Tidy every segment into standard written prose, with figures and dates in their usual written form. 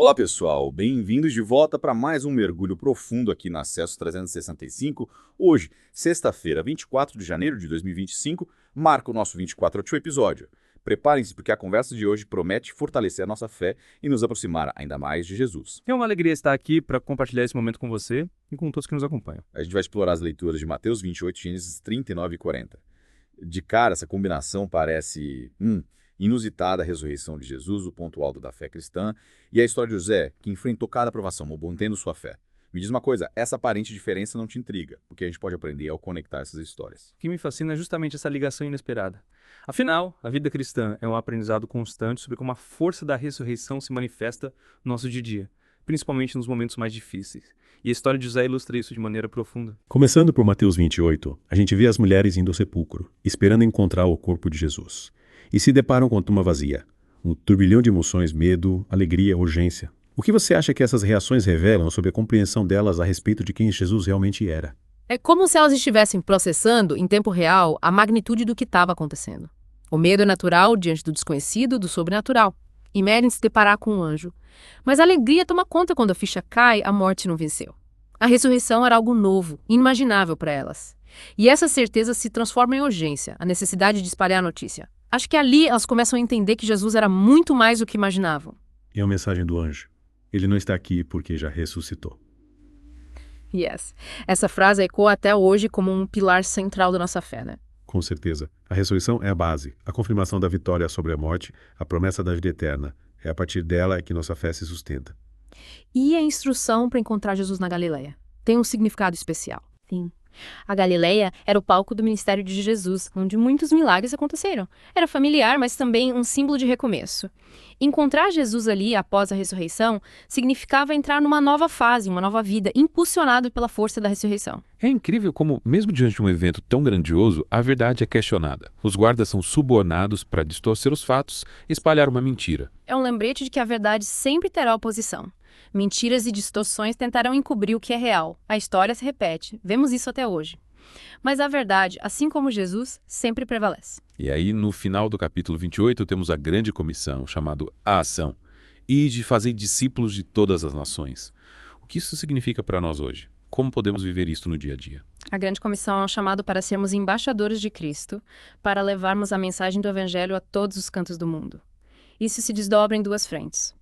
Olá pessoal, bem-vindos de volta para mais um mergulho profundo aqui no Acesso 365. Hoje, sexta-feira, 24 de janeiro de 2025, marca o nosso 24º episódio. Preparem-se porque a conversa de hoje promete fortalecer a nossa fé e nos aproximar ainda mais de Jesus. É uma alegria estar aqui para compartilhar esse momento com você e com todos que nos acompanham. A gente vai explorar as leituras de Mateus 28, Gênesis 39 e 40. De cara, essa combinação parece inusitada, a ressurreição de Jesus, o ponto alto da fé cristã, e a história de José, que enfrentou cada provação, mantendo sua fé. Me diz uma coisa, essa aparente diferença não te intriga, porque a gente pode aprender ao conectar essas histórias. O que me fascina é justamente essa ligação inesperada. Afinal, a vida cristã é um aprendizado constante sobre como a força da ressurreição se manifesta no nosso dia a dia, principalmente nos momentos mais difíceis. E a história de José ilustra isso de maneira profunda. Começando por Mateus 28, a gente vê as mulheres indo ao sepulcro, esperando encontrar o corpo de Jesus. E se deparam com a tumba vazia. Um turbilhão de emoções, medo, alegria, urgência. O que você acha que essas reações revelam sobre a compreensão delas a respeito de quem Jesus realmente era? É como se elas estivessem processando, em tempo real, a magnitude do que estava acontecendo. O medo é natural diante do desconhecido, do sobrenatural. E medem se deparar com um anjo. Mas a alegria toma conta quando a ficha cai, a morte não venceu. A ressurreição era algo novo, inimaginável para elas. E essa certeza se transforma em urgência, a necessidade de espalhar a notícia. Acho que ali elas começam a entender que Jesus era muito mais do que imaginavam. E a mensagem do anjo? Ele não está aqui porque já ressuscitou. Yes. Essa frase ecoa até hoje como um pilar central da nossa fé, né? Com certeza. A ressurreição é a base, a confirmação da vitória sobre a morte, a promessa da vida eterna. É a partir dela que nossa fé se sustenta. E a instrução para encontrar Jesus na Galileia? Tem um significado especial. Sim. A Galileia era o palco do ministério de Jesus, onde muitos milagres aconteceram. Era familiar, mas também um símbolo de recomeço. Encontrar Jesus ali após a ressurreição significava entrar numa nova fase, uma nova vida, impulsionado pela força da ressurreição. É incrível como, mesmo diante de um evento tão grandioso, a verdade é questionada. Os guardas são subornados para distorcer os fatos e espalhar uma mentira. É um lembrete de que a verdade sempre terá oposição. Mentiras e distorções tentarão encobrir o que é real. A história se repete. Vemos isso até hoje. Mas a verdade, assim como Jesus, sempre prevalece. E aí, no final do capítulo 28, temos a grande comissão, chamado A Ação, e de fazer discípulos de todas as nações. O que isso significa para nós hoje? Como podemos viver isso no dia a dia? A grande comissão é um chamado para sermos embaixadores de Cristo, para levarmos a mensagem do Evangelho a todos os cantos do mundo. Isso se desdobra em duas frentes.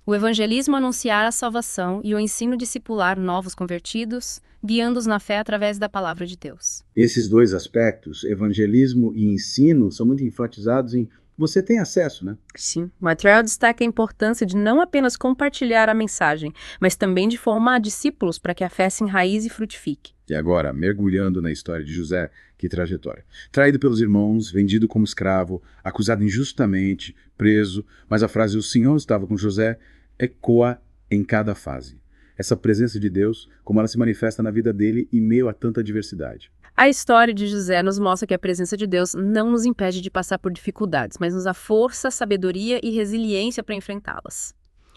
O evangelismo anunciar a salvação e o ensino discipular novos convertidos, guiando-os na fé através da palavra de Deus. Esses dois aspectos, evangelismo e ensino, são muito enfatizados em você tem acesso, né? Sim, Montreal destaca a importância de não apenas compartilhar a mensagem, mas também de formar discípulos para que a fé se enraize e frutifique. E agora, mergulhando na história de José, que trajetória. Traído pelos irmãos, vendido como escravo, acusado injustamente, preso, mas a frase "o Senhor estava com José" ecoa em cada fase. Essa presença de Deus, como ela se manifesta na vida dele em meio a tanta adversidade. A história de José nos mostra que a presença de Deus não nos impede de passar por dificuldades, mas nos dá força, sabedoria e resiliência para enfrentá-las.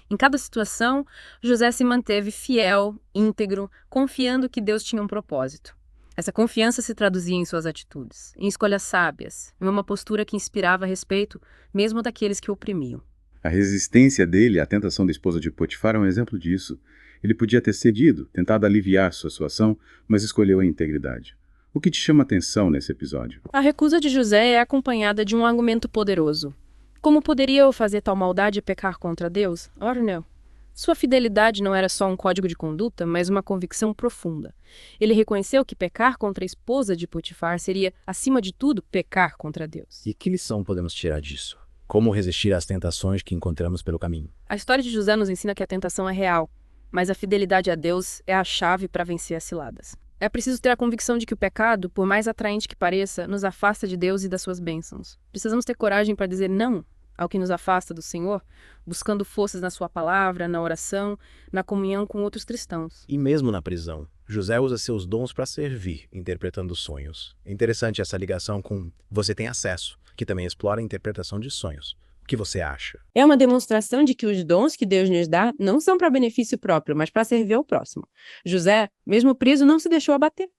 Em cada situação, José se manteve fiel, íntegro, confiando que Deus tinha um propósito. Essa confiança se traduzia em suas atitudes, em escolhas sábias, em uma postura que inspirava respeito, mesmo daqueles que o oprimiam. A resistência dele à tentação da esposa de Potifar é um exemplo disso. Ele podia ter cedido, tentado aliviar sua situação, mas escolheu a integridade. O que te chama atenção nesse episódio? A recusa de José é acompanhada de um argumento poderoso. Como poderia eu fazer tal maldade e pecar contra Deus? Ora não. Sua fidelidade não era só um código de conduta, mas uma convicção profunda. Ele reconheceu que pecar contra a esposa de Potifar seria, acima de tudo, pecar contra Deus. E que lição podemos tirar disso? Como resistir às tentações que encontramos pelo caminho? A história de José nos ensina que a tentação é real, mas a fidelidade a Deus é a chave para vencer as ciladas. É preciso ter a convicção de que o pecado, por mais atraente que pareça, nos afasta de Deus e das suas bênçãos. Precisamos ter coragem para dizer não ao que nos afasta do Senhor, buscando forças na sua palavra, na oração, na comunhão com outros cristãos. E mesmo na prisão, José usa seus dons para servir, interpretando sonhos. É interessante essa ligação com "você tem acesso", que também explora a interpretação de sonhos. O que você acha? É uma demonstração de que os dons que Deus nos dá não são para benefício próprio, mas para servir ao próximo. José, mesmo preso, não se deixou abater.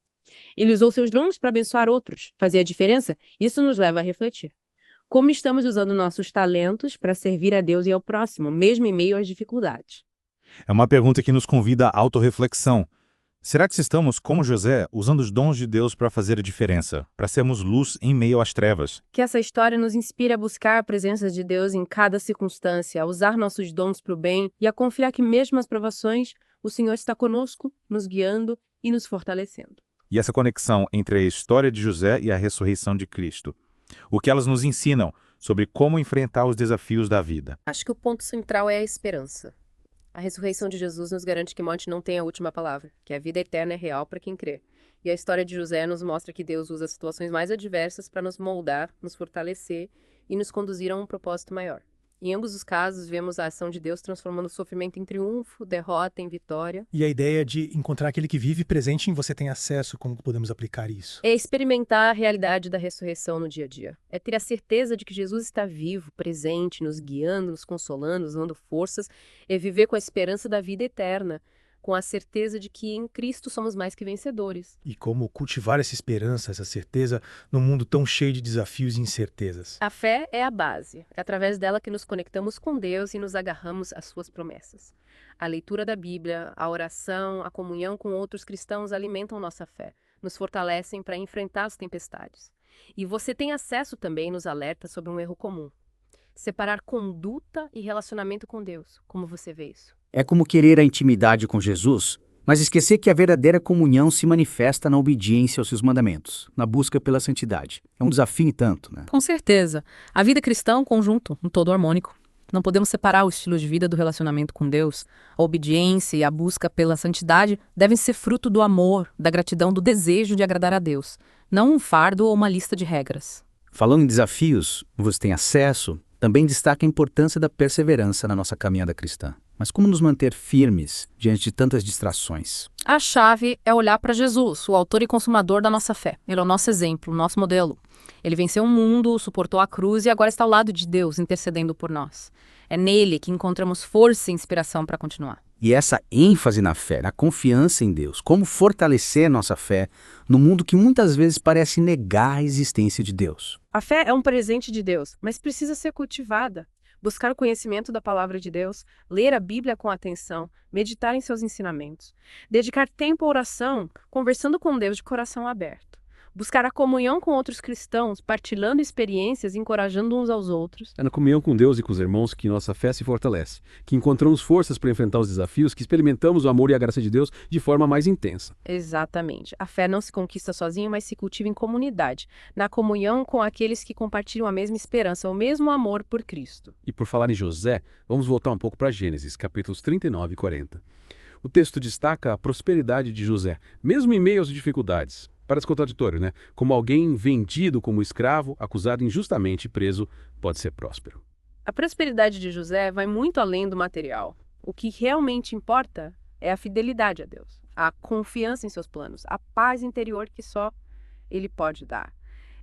Ele usou seus dons para abençoar outros. Fazer a diferença? Isso nos leva a refletir. Como estamos usando nossos talentos para servir a Deus e ao próximo, mesmo em meio às dificuldades? É uma pergunta que nos convida à autorreflexão. Será que estamos, como José, usando os dons de Deus para fazer a diferença, para sermos luz em meio às trevas? Que essa história nos inspire a buscar a presença de Deus em cada circunstância, a usar nossos dons para o bem e a confiar que mesmo nas provações, o Senhor está conosco, nos guiando e nos fortalecendo. E essa conexão entre a história de José e a ressurreição de Cristo. O que elas nos ensinam sobre como enfrentar os desafios da vida. Acho que o ponto central é a esperança. A ressurreição de Jesus nos garante que morte não tem a última palavra, que a vida eterna é real para quem crê. E a história de José nos mostra que Deus usa situações mais adversas para nos moldar, nos fortalecer e nos conduzir a um propósito maior. Em ambos os casos, vemos a ação de Deus transformando o sofrimento em triunfo, derrota em vitória. E a ideia de encontrar aquele que vive presente em você tem acesso, como podemos aplicar isso? É experimentar a realidade da ressurreição no dia a dia. É ter a certeza de que Jesus está vivo, presente, nos guiando, nos consolando, nos dando forças. É viver com a esperança da vida eterna, com a certeza de que em Cristo somos mais que vencedores. E como cultivar essa esperança, essa certeza, num mundo tão cheio de desafios e incertezas? A fé é a base. É através dela que nos conectamos com Deus e nos agarramos às suas promessas. A leitura da Bíblia, a oração, a comunhão com outros cristãos alimentam nossa fé, nos fortalecem para enfrentar as tempestades. E você tem acesso também nos alertas sobre um erro comum. Separar conduta e relacionamento com Deus. Como você vê isso? É como querer a intimidade com Jesus, mas esquecer que a verdadeira comunhão se manifesta na obediência aos seus mandamentos, na busca pela santidade. É um desafio e tanto, né? Com certeza. A vida cristã é um conjunto, um todo harmônico. Não podemos separar o estilo de vida do relacionamento com Deus. A obediência e a busca pela santidade devem ser fruto do amor, da gratidão, do desejo de agradar a Deus, não um fardo ou uma lista de regras. Falando em desafios, você tem acesso, também destaca a importância da perseverança na nossa caminhada cristã. Mas como nos manter firmes diante de tantas distrações? A chave é olhar para Jesus, o autor e consumador da nossa fé. Ele é o nosso exemplo, o nosso modelo. Ele venceu o mundo, suportou a cruz e agora está ao lado de Deus, intercedendo por nós. É nele que encontramos força e inspiração para continuar. E essa ênfase na fé, na confiança em Deus, como fortalecer nossa fé no mundo que muitas vezes parece negar a existência de Deus? A fé é um presente de Deus, mas precisa ser cultivada. Buscar o conhecimento da palavra de Deus, ler a Bíblia com atenção, meditar em seus ensinamentos, dedicar tempo à oração, conversando com Deus de coração aberto. Buscar a comunhão com outros cristãos, partilhando experiências e encorajando uns aos outros. É na comunhão com Deus e com os irmãos que nossa fé se fortalece, que encontramos forças para enfrentar os desafios, que experimentamos o amor e a graça de Deus de forma mais intensa. Exatamente. A fé não se conquista sozinho, mas se cultiva em comunidade, na comunhão com aqueles que compartilham a mesma esperança, o mesmo amor por Cristo. E por falar em José, vamos voltar um pouco para Gênesis, capítulos 39 e 40. O texto destaca a prosperidade de José, mesmo em meio às dificuldades. Parece contraditório, né? Como alguém vendido como escravo, acusado injustamente e preso, pode ser próspero. A prosperidade de José vai muito além do material. O que realmente importa é a fidelidade a Deus, a confiança em seus planos, a paz interior que só Ele pode dar.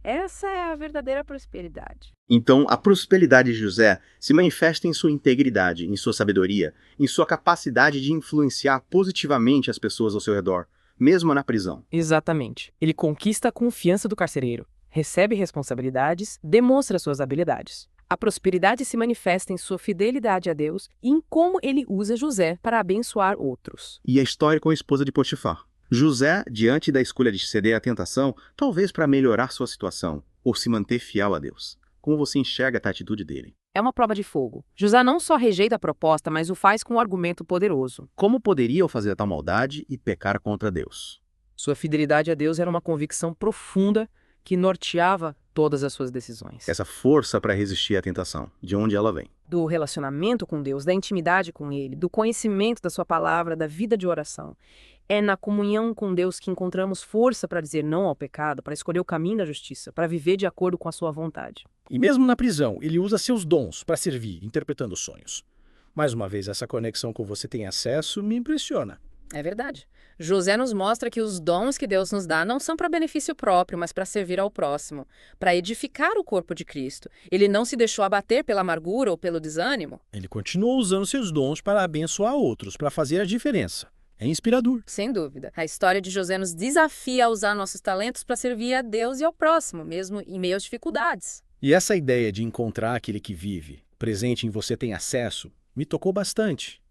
Essa é a verdadeira prosperidade. Então, a prosperidade de José se manifesta em sua integridade, em sua sabedoria, em sua capacidade de influenciar positivamente as pessoas ao seu redor, mesmo na prisão. Exatamente. Ele conquista a confiança do carcereiro, recebe responsabilidades, demonstra suas habilidades. A prosperidade se manifesta em sua fidelidade a Deus e em como ele usa José para abençoar outros. E a história com a esposa de Potifar. José, diante da escolha de ceder à tentação, talvez para melhorar sua situação, ou se manter fiel a Deus. Como você enxerga a atitude dele? É uma prova de fogo. José não só rejeita a proposta, mas o faz com um argumento poderoso. Como poderia fazer tal maldade e pecar contra Deus? Sua fidelidade a Deus era uma convicção profunda que norteava todas as suas decisões. Essa força para resistir à tentação, de onde ela vem? Do relacionamento com Deus, da intimidade com Ele, do conhecimento da sua palavra, da vida de oração. É na comunhão com Deus que encontramos força para dizer não ao pecado, para escolher o caminho da justiça, para viver de acordo com a sua vontade. E mesmo na prisão, ele usa seus dons para servir, interpretando sonhos. Mais uma vez, essa conexão com você tem acesso me impressiona. É verdade. José nos mostra que os dons que Deus nos dá não são para benefício próprio, mas para servir ao próximo, para edificar o corpo de Cristo. Ele não se deixou abater pela amargura ou pelo desânimo. Ele continua usando seus dons para abençoar outros, para fazer a diferença. É inspirador. Sem dúvida. A história de José nos desafia a usar nossos talentos para servir a Deus e ao próximo, mesmo em meio às dificuldades. E essa ideia de encontrar aquele que vive, presente em você tem acesso, me tocou bastante.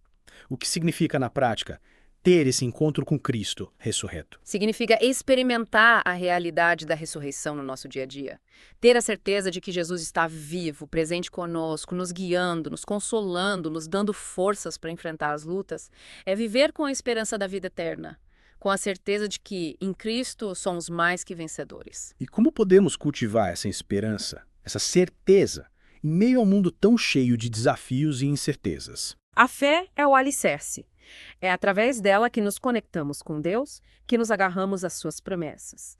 O que significa, na prática, ter esse encontro com Cristo ressurreto? Significa experimentar a realidade da ressurreição no nosso dia a dia. Ter a certeza de que Jesus está vivo, presente conosco, nos guiando, nos consolando, nos dando forças para enfrentar as lutas, é viver com a esperança da vida eterna, com a certeza de que, em Cristo, somos mais que vencedores. E como podemos cultivar essa esperança, essa certeza, em meio a um mundo tão cheio de desafios e incertezas? A fé é o alicerce. É através dela que nos conectamos com Deus, que nos agarramos às suas promessas.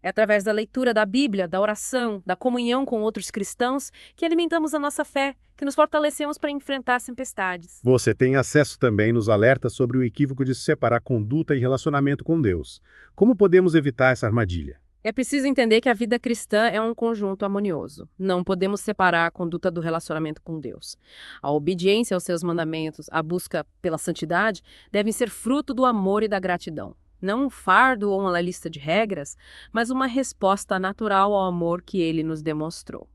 É através da leitura da Bíblia, da oração, da comunhão com outros cristãos que alimentamos a nossa fé, que nos fortalecemos para enfrentar as tempestades. Você tem acesso também nos alertas sobre o equívoco de separar conduta e relacionamento com Deus. Como podemos evitar essa armadilha? É preciso entender que a vida cristã é um conjunto harmonioso. Não podemos separar a conduta do relacionamento com Deus. A obediência aos seus mandamentos, a busca pela santidade, devem ser fruto do amor e da gratidão. Não um fardo ou uma lista de regras, mas uma resposta natural ao amor que ele nos demonstrou.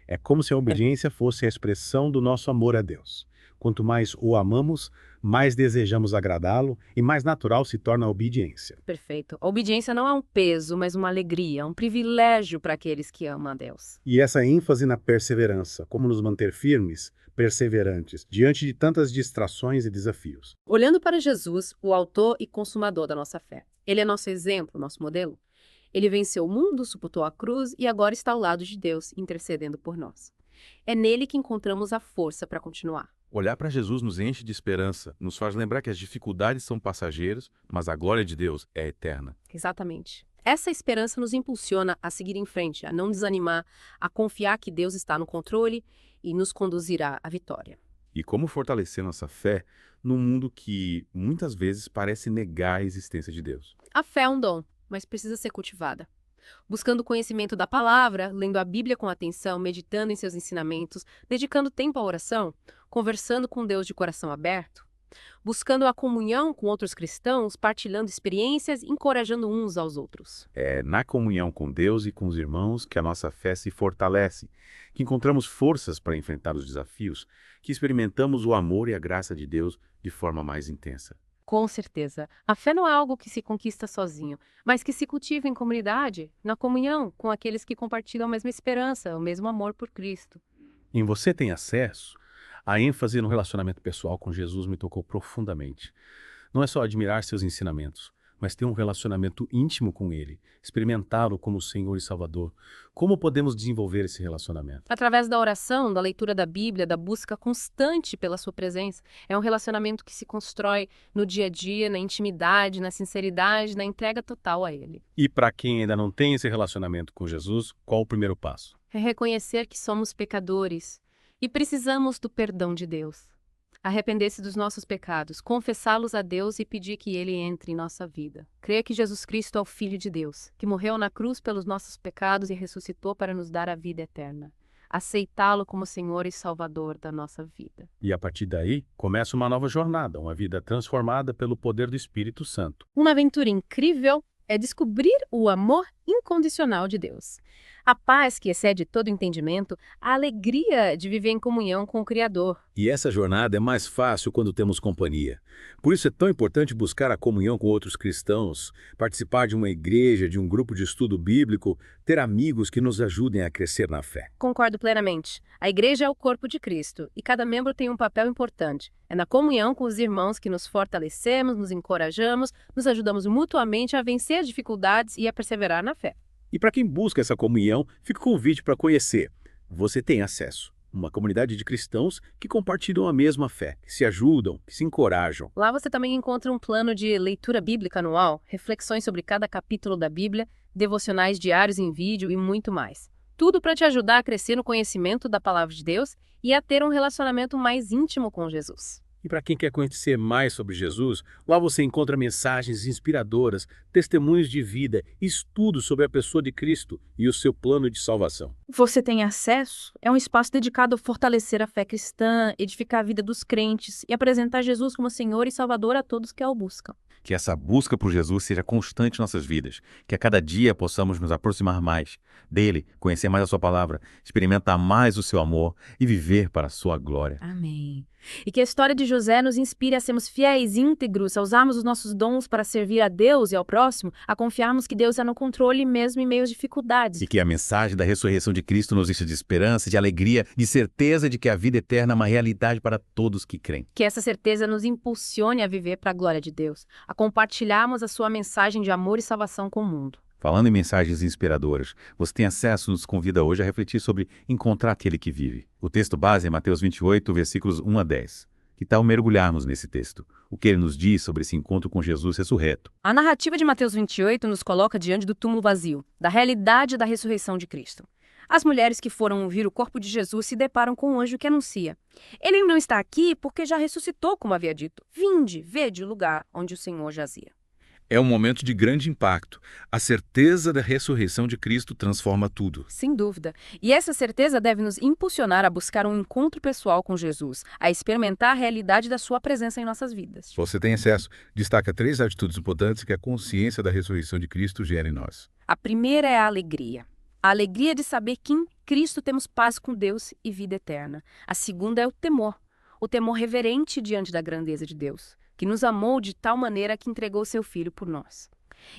É como se a obediência fosse a expressão do nosso amor a Deus. Quanto mais o amamos, mais desejamos agradá-lo e mais natural se torna a obediência. Perfeito. A obediência não é um peso, mas uma alegria, um privilégio para aqueles que amam a Deus. E essa ênfase na perseverança, como nos manter firmes, perseverantes, diante de tantas distrações e desafios. Olhando para Jesus, o autor e consumador da nossa fé. Ele é nosso exemplo, nosso modelo. Ele venceu o mundo, suportou a cruz e agora está ao lado de Deus, intercedendo por nós. É nele que encontramos a força para continuar. Olhar para Jesus nos enche de esperança, nos faz lembrar que as dificuldades são passageiras, mas a glória de Deus é eterna. Exatamente. Essa esperança nos impulsiona a seguir em frente, a não desanimar, a confiar que Deus está no controle e nos conduzirá à vitória. E como fortalecer nossa fé num mundo que muitas vezes parece negar a existência de Deus? A fé é um dom, mas precisa ser cultivada. Buscando o conhecimento da palavra, lendo a Bíblia com atenção, meditando em seus ensinamentos, dedicando tempo à oração, conversando com Deus de coração aberto, buscando a comunhão com outros cristãos, partilhando experiências, encorajando uns aos outros. É na comunhão com Deus e com os irmãos que a nossa fé se fortalece, que encontramos forças para enfrentar os desafios, que experimentamos o amor e a graça de Deus de forma mais intensa. Com certeza. A fé não é algo que se conquista sozinho, mas que se cultiva em comunidade, na comunhão com aqueles que compartilham a mesma esperança, o mesmo amor por Cristo. Em Você Tem Acesso, a ênfase no relacionamento pessoal com Jesus me tocou profundamente. Não é só admirar seus ensinamentos, mas ter um relacionamento íntimo com Ele, experimentá-lo como Senhor e Salvador. Como podemos desenvolver esse relacionamento? Através da oração, da leitura da Bíblia, da busca constante pela sua presença. É um relacionamento que se constrói no dia a dia, na intimidade, na sinceridade, na entrega total a Ele. E para quem ainda não tem esse relacionamento com Jesus, qual o primeiro passo? É reconhecer que somos pecadores e precisamos do perdão de Deus. Arrepender-se dos nossos pecados, confessá-los a Deus e pedir que Ele entre em nossa vida. Crer que Jesus Cristo é o Filho de Deus, que morreu na cruz pelos nossos pecados e ressuscitou para nos dar a vida eterna. Aceitá-lo como Senhor e Salvador da nossa vida. E a partir daí, começa uma nova jornada, uma vida transformada pelo poder do Espírito Santo. Uma aventura incrível é descobrir o amor incondicional de Deus. A paz que excede todo entendimento, a alegria de viver em comunhão com o Criador. E essa jornada é mais fácil quando temos companhia. Por isso é tão importante buscar a comunhão com outros cristãos, participar de uma igreja, de um grupo de estudo bíblico, ter amigos que nos ajudem a crescer na fé. Concordo plenamente. A igreja é o corpo de Cristo e cada membro tem um papel importante. É na comunhão com os irmãos que nos fortalecemos, nos encorajamos, nos ajudamos mutuamente a vencer as dificuldades e a perseverar na fé. E para quem busca essa comunhão, fica o convite para conhecer. Você Tem Acesso. Uma comunidade de cristãos que compartilham a mesma fé, que se ajudam, que se encorajam. Lá você também encontra um plano de leitura bíblica anual, reflexões sobre cada capítulo da Bíblia, devocionais diários em vídeo e muito mais. Tudo para te ajudar a crescer no conhecimento da Palavra de Deus e a ter um relacionamento mais íntimo com Jesus. E para quem quer conhecer mais sobre Jesus, lá você encontra mensagens inspiradoras, testemunhos de vida, estudos sobre a pessoa de Cristo e o seu plano de salvação. O Você Tem Acesso é um espaço dedicado a fortalecer a fé cristã, edificar a vida dos crentes e apresentar Jesus como Senhor e Salvador a todos que o buscam. Que essa busca por Jesus seja constante em nossas vidas, que a cada dia possamos nos aproximar mais dele, conhecer mais a sua palavra, experimentar mais o seu amor e viver para a sua glória. Amém. E que a história de José nos inspire a sermos fiéis e íntegros, a usarmos os nossos dons para servir a Deus e ao próximo, a confiarmos que Deus está no controle mesmo em meio às dificuldades. E que a mensagem da ressurreição de Cristo nos encha de esperança, de alegria, de certeza de que a vida eterna é uma realidade para todos que creem. Que essa certeza nos impulsione a viver para a glória de Deus, a compartilharmos a sua mensagem de amor e salvação com o mundo. Falando em mensagens inspiradoras, Você Tem Acesso nos convida hoje a refletir sobre encontrar aquele que vive. O texto base é Mateus 28, versículos 1 a 10. Que tal mergulharmos nesse texto? O que ele nos diz sobre esse encontro com Jesus ressurreto? A narrativa de Mateus 28 nos coloca diante do túmulo vazio, da realidade da ressurreição de Cristo. As mulheres que foram ouvir o corpo de Jesus se deparam com um anjo que anuncia: ele não está aqui porque já ressuscitou, como havia dito. Vinde, vede o lugar onde o Senhor jazia. É um momento de grande impacto. A certeza da ressurreição de Cristo transforma tudo. Sem dúvida. E essa certeza deve nos impulsionar a buscar um encontro pessoal com Jesus, a experimentar a realidade da sua presença em nossas vidas. Você Tem Acesso destaca 3 atitudes importantes que a consciência da ressurreição de Cristo gera em nós. A primeira é a alegria. A alegria de saber que em Cristo temos paz com Deus e vida eterna. A segunda é o temor reverente diante da grandeza de Deus, que nos amou de tal maneira que entregou seu Filho por nós.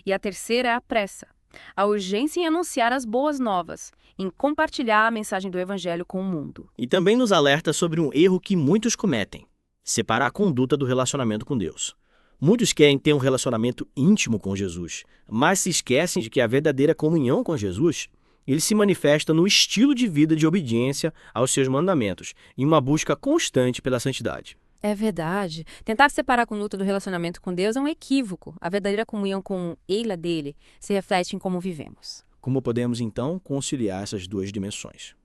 E a terceira é a pressa, a urgência em anunciar as boas novas, em compartilhar a mensagem do Evangelho com o mundo. E também nos alerta sobre um erro que muitos cometem: separar a conduta do relacionamento com Deus. Muitos querem ter um relacionamento íntimo com Jesus, mas se esquecem de que a verdadeira comunhão com Jesus, ele se manifesta no estilo de vida de obediência aos seus mandamentos, em uma busca constante pela santidade. É verdade. Tentar separar a conduta do relacionamento com Deus é um equívoco. A verdadeira comunhão com Ele dele se reflete em como vivemos. Como podemos, então, conciliar essas duas dimensões?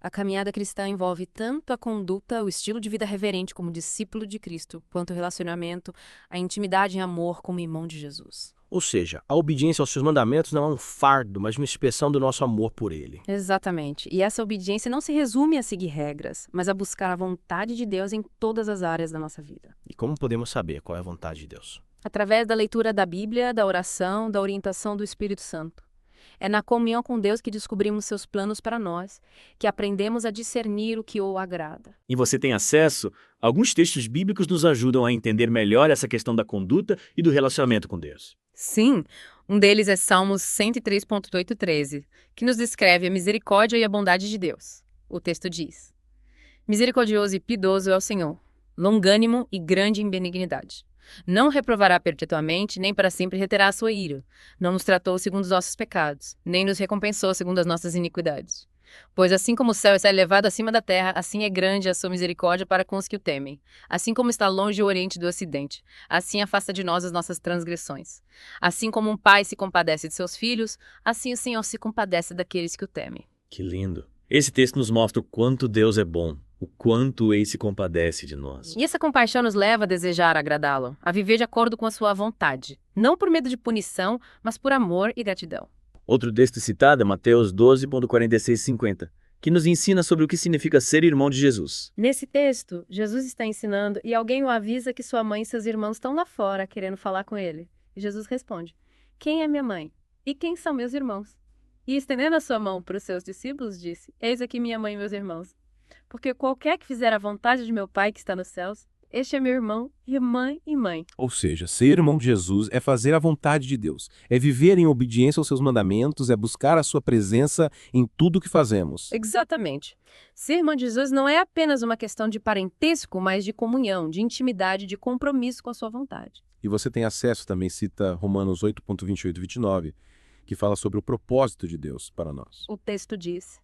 A caminhada cristã envolve tanto a conduta, o estilo de vida reverente como discípulo de Cristo, quanto o relacionamento, a intimidade e amor como irmão de Jesus. Ou seja, a obediência aos seus mandamentos não é um fardo, mas uma expressão do nosso amor por ele. Exatamente. E essa obediência não se resume a seguir regras, mas a buscar a vontade de Deus em todas as áreas da nossa vida. E como podemos saber qual é a vontade de Deus? Através da leitura da Bíblia, da oração, da orientação do Espírito Santo. É na comunhão com Deus que descobrimos seus planos para nós, que aprendemos a discernir o que o agrada. E Você Tem Acesso? Alguns textos bíblicos nos ajudam a entender melhor essa questão da conduta e do relacionamento com Deus. Sim, um deles é Salmos 103.8-13, que nos descreve a misericórdia e a bondade de Deus. O texto diz: misericordioso e piedoso é o Senhor, longânimo e grande em benignidade. Não reprovará perpetuamente, nem para sempre reterá a sua ira. Não nos tratou segundo os nossos pecados, nem nos recompensou segundo as nossas iniquidades. Pois assim como o céu está elevado acima da terra, assim é grande a sua misericórdia para com os que o temem. Assim como está longe o oriente do ocidente, assim afasta de nós as nossas transgressões. Assim como um pai se compadece de seus filhos, assim o Senhor se compadece daqueles que o temem. Que lindo! Esse texto nos mostra o quanto Deus é bom, o quanto Ele se compadece de nós. E essa compaixão nos leva a desejar agradá-lo, a viver de acordo com a sua vontade, não por medo de punição, mas por amor e gratidão. Outro texto citado é Mateus 12.46-50, que nos ensina sobre o que significa ser irmão de Jesus. Nesse texto, Jesus está ensinando e alguém o avisa que sua mãe e seus irmãos estão lá fora querendo falar com ele. E Jesus responde: quem é minha mãe? E quem são meus irmãos? E estendendo a sua mão para os seus discípulos, disse: eis aqui minha mãe e meus irmãos. Porque qualquer que fizer a vontade de meu Pai que está nos céus, este é meu irmão, irmã e mãe. Ou seja, ser irmão de Jesus é fazer a vontade de Deus, é viver em obediência aos seus mandamentos, é buscar a sua presença em tudo o que fazemos. Exatamente. Ser irmão de Jesus não é apenas uma questão de parentesco, mas de comunhão, de intimidade, de compromisso com a sua vontade. E Você Tem Acesso também cita Romanos 8.28-29, que fala sobre o propósito de Deus para nós. O texto diz: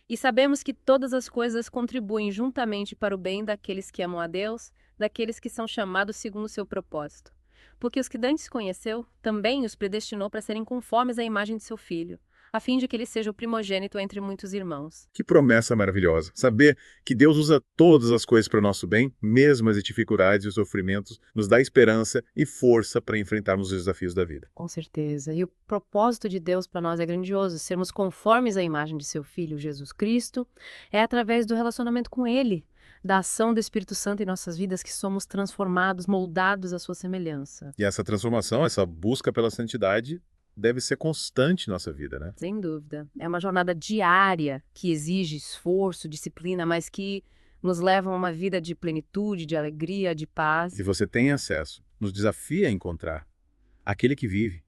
e sabemos que todas as coisas contribuem juntamente para o bem daqueles que amam a Deus, daqueles que são chamados segundo o seu propósito. Porque os que dantes conheceu, também os predestinou para serem conformes à imagem de seu Filho, a fim de que ele seja o primogênito entre muitos irmãos. Que promessa maravilhosa. Saber que Deus usa todas as coisas para o nosso bem, mesmo as dificuldades e os sofrimentos, nos dá esperança e força para enfrentarmos os desafios da vida. Com certeza. E o propósito de Deus para nós é grandioso. Sermos conformes à imagem de seu Filho, Jesus Cristo, é através do relacionamento com Ele, da ação do Espírito Santo em nossas vidas, que somos transformados, moldados à sua semelhança. E essa transformação, essa busca pela santidade, deve ser constante em nossa vida, né? Sem dúvida. É uma jornada diária que exige esforço, disciplina, mas que nos leva a uma vida de plenitude, de alegria, de paz. E você tem acesso, nos desafia a encontrar aquele que vive,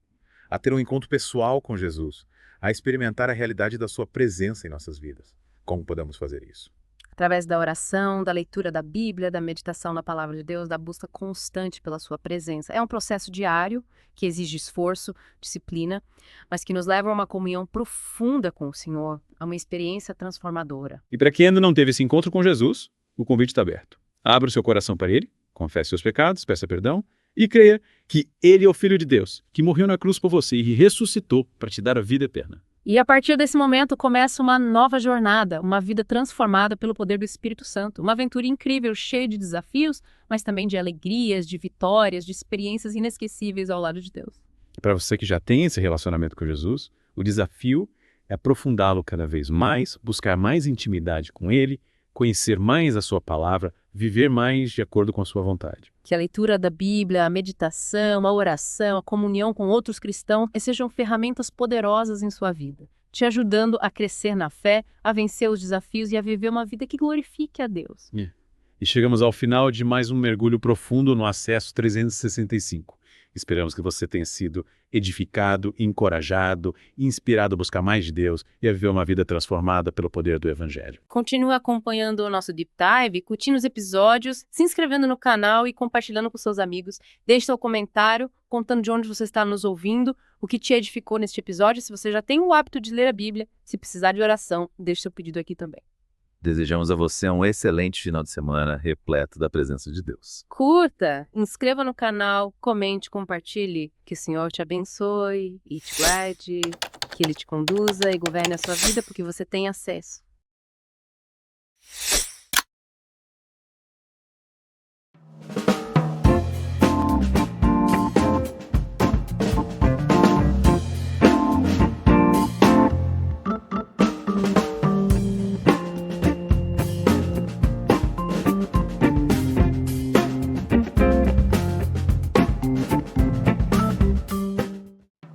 a ter um encontro pessoal com Jesus, a experimentar a realidade da sua presença em nossas vidas. Como podemos fazer isso? Através da oração, da leitura da Bíblia, da meditação na Palavra de Deus, da busca constante pela sua presença. É um processo diário que exige esforço, disciplina, mas que nos leva a uma comunhão profunda com o Senhor, a uma experiência transformadora. E para quem ainda não teve esse encontro com Jesus, o convite está aberto. Abra o seu coração para Ele, confesse seus pecados, peça perdão e creia que Ele é o Filho de Deus, que morreu na cruz por você e ressuscitou para te dar a vida eterna. E a partir desse momento começa uma nova jornada, uma vida transformada pelo poder do Espírito Santo. Uma aventura incrível, cheia de desafios, mas também de alegrias, de vitórias, de experiências inesquecíveis ao lado de Deus. E para você que já tem esse relacionamento com Jesus, o desafio é aprofundá-lo cada vez mais, buscar mais intimidade com Ele, conhecer mais a sua palavra, viver mais de acordo com a sua vontade. Que a leitura da Bíblia, a meditação, a oração, a comunhão com outros cristãos sejam ferramentas poderosas em sua vida, te ajudando a crescer na fé, a vencer os desafios e a viver uma vida que glorifique a Deus. E chegamos ao final de mais um mergulho profundo no Acesso 365. Esperamos que você tenha sido edificado, encorajado, inspirado a buscar mais de Deus e a viver uma vida transformada pelo poder do Evangelho. Continue acompanhando o nosso Deep Dive, curtindo os episódios, se inscrevendo no canal e compartilhando com seus amigos. Deixe seu comentário contando de onde você está nos ouvindo, o que te edificou neste episódio. Se você já tem o hábito de ler a Bíblia, se precisar de oração, deixe seu pedido aqui também. Desejamos a você um excelente final de semana repleto da presença de Deus. Curta, inscreva no canal, comente, compartilhe. Que o Senhor te abençoe e te guarde, que Ele te conduza e governe a sua vida porque você tem acesso.